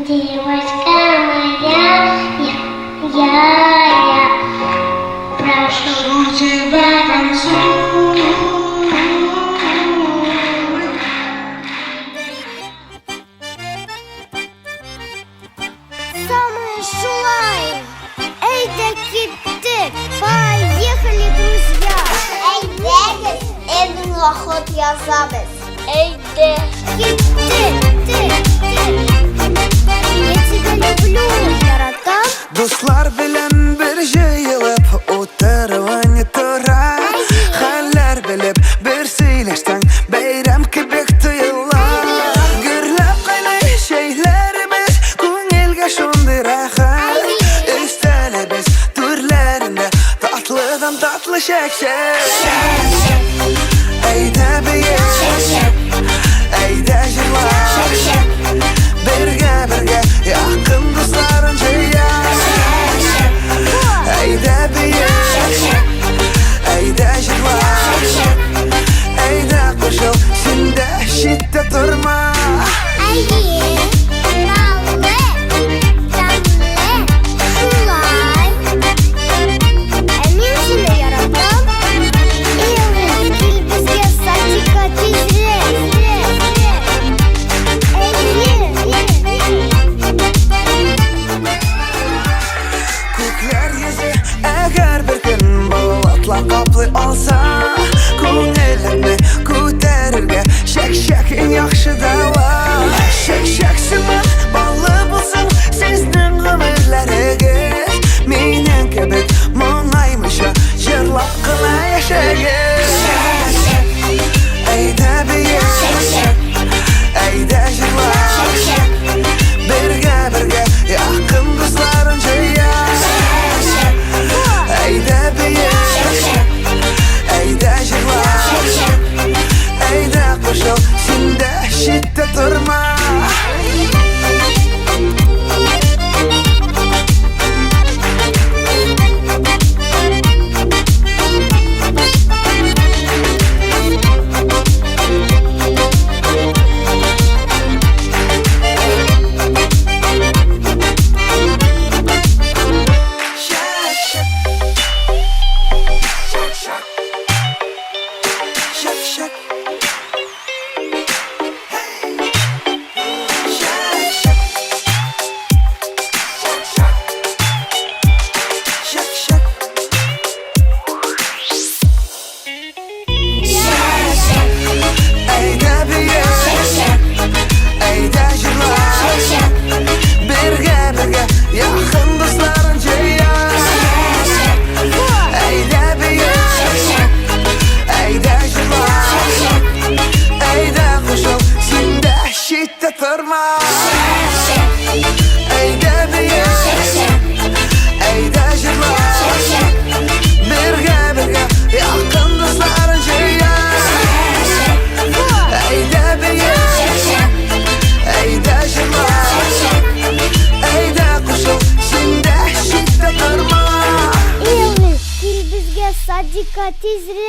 Девочка моя, я прошу тебя, танцуй. Самые шулай! Эй, да киты! Поехали, друзья! Ey Vegas, evin rahot yazarız. Эй, да киты! Я тебя люблю, Таратан! Dostlar bilen bir jeyilip Oturvanı tura Haller bilip bir söyleşten Beyram kibik tuyullar Gürlep kaylı şeylerimiz Kungilge şundir rahat Üstele biz türlerinde Tatlıdan tatlı şek Ey de biye Ey de jırlar Birge yakın dostların ceyya Ey de biye Ey de jırlar Ey de koşul şimdi şiddet durma Эй, Таллы, шулай! Мен сені яратам. Элвин, кел бізге садикка тезірек. Көклер yüzü eğer bir gün bulutlar kaplı olsa Көңілімді көтерерге Шек en yaxşı dava Şek sımın ballı bulsun Sizдің ömürleringiz Menen kebek мұңайmışa Jırlap kına yaşayız Ey de biye Ey de jırlar Birge yakın dostların ceyya Ey de biye Ey de jırlar Ey de koşul şimdi şiddet durma Yakın dostların ceyya Ey de biye Ey de jırlar Ey de koşul şimdi şiddet durma Ey de biye Ey de jırlar Birge yakın dostların ceyya Ey de biye Ey de jırlar Ey de koşul şimdi şiddet durma Элвин, кел бізге садикка тезірек.